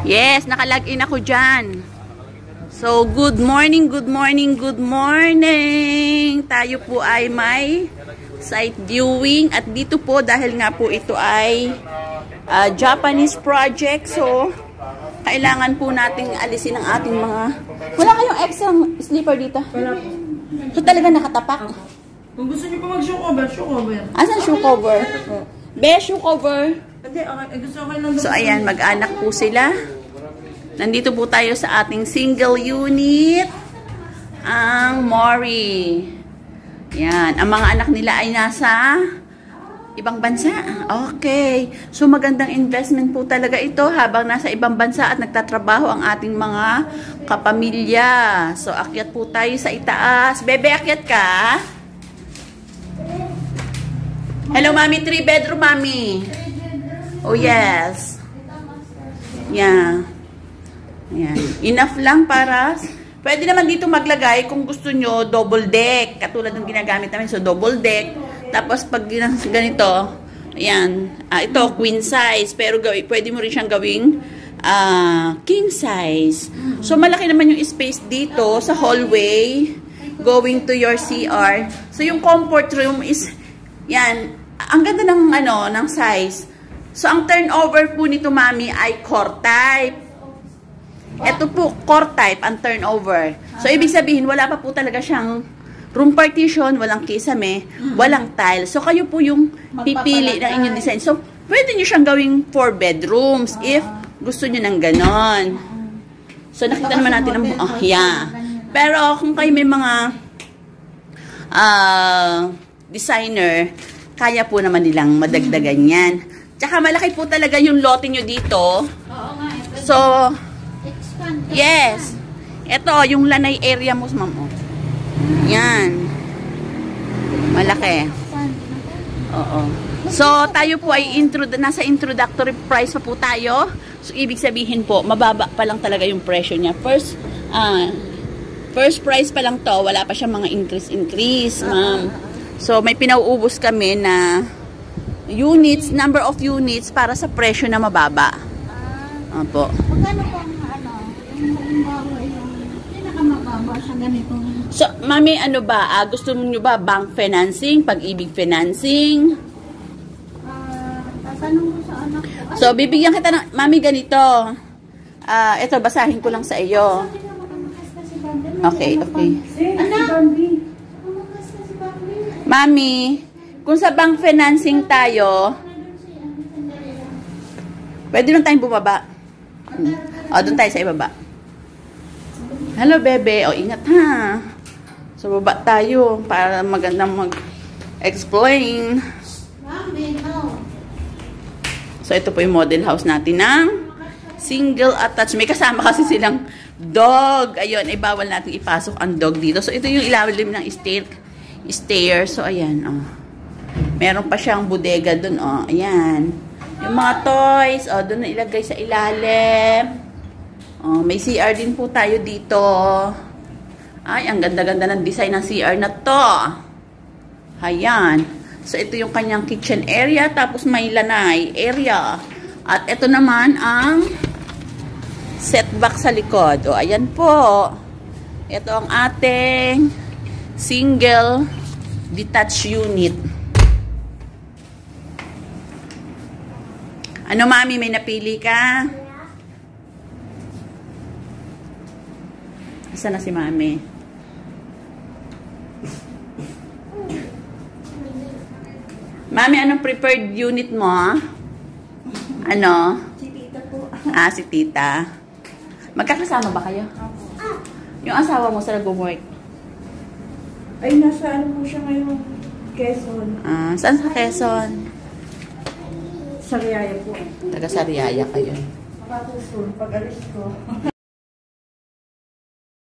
Yes, nakalagin ako dyan. So, good morning, good morning, good morning. Tayo po ay may site viewing. At dito po, dahil nga po ito ay Japanese project. So, kailangan po nating alisin ang ating mga... Wala kayong extra sleeper dito? Wala. So, talaga nakatapak? Kung gusto niyo pa mag-shoe cover, shoe cover. Asan shoe cover? Be, shoe cover. Hindi, okay. Gusto ko lang. So, ayan, mag-anak po sila. Nandito po tayo sa ating single unit. Ang Mori. Yan. Ang mga anak nila ay nasa ibang bansa. Okay. So, magandang investment po talaga ito habang nasa ibang bansa at nagtatrabaho ang ating mga kapamilya. So, akyat po tayo sa itaas. Bebe, akyat ka? Hello, Mami. 3-bedroom, Mami. Oh, yes. Yeah. Ayan. Enough lang para... Pwede naman dito maglagay kung gusto nyo double deck. Katulad ng ginagamit namin. So, double deck. Tapos, pag ganito, ayan. Ito, queen size. Pero pwede mo rin siyang gawing king size. So, malaki naman yung space dito sa hallway going to your CR. So, yung comfort room is... Yan. Ang ganda ng size. So, ang turnover po nito, Mami, ay core type. Ito po, core type, ang turnover. So, ibig sabihin, wala pa po talaga siyang room partition, walang kisame, walang tile. So, kayo po yung pipili ng inyong design. So, pwede nyo siyang gawing 4 bedrooms if gusto nyo ng ganon. So, nakita naman natin ang... yeah. Pero, kung kayo may mga designer, kaya po naman nilang madagdagan yan. Tsaka malaki po talaga yung lote nyo dito. Oo nga. So, yes. Ito, yung lanay area mo, ma'am. Yan. Malaki. Oo. So, tayo po ay nasa introductory price pa po tayo. So, ibig sabihin po, mababa pa lang talaga yung presyo niya. First price pa lang to. Wala pa siya mga increase, ma'am. So, may pinauubos kami na units, number of units para sa presyo na mababa. Opo. Magkano po yung halimbawa yung pinakamababa sa ganitong... So, Mami, gusto nyo ba bank financing, pag-ibig financing? Tatanong ko sa anak ko. So, bibigyan kita ng, Mami, ganito. Ito, basahin ko lang sa iyo. Okay, okay. Anak! Mami, kung sa bank financing tayo, pwede lang tayong bumaba. Doon tayo sa ibaba. Hello, bebe. Ingat ha. So, baba tayo para magandang mag-explain. Mami, no. So, ito po yung model house natin ng single attached. May kasama kasi silang dog. Ayun, ay bawal natin ipasok ang dog dito. So, ito yung ilalim ng stair. So, ayan, meron pa siyang bodega dun, ayan. Yung mga toys, dun na ilagay sa ilalim. May CR din po tayo dito. Ay, ang ganda-ganda ng design ng CR na to. Ayan. So, ito yung kanyang kitchen area, tapos may lanay area. At ito naman ang setback sa likod. Ayan po. Ito ang ating single detached unit. Ano, Mami, may napili ka? Asa na si Mami? Mami, anong preferred unit mo? Ano? Si tita po. Si tita. Magkakasama ba kayo? Yung asawa mo sa nag-work? Ay, nasa po siya ngayon. Quezon. Saan sa Quezon? Sariaya po. Taga Sariaya kayo. Makakusun, pag-alis ko.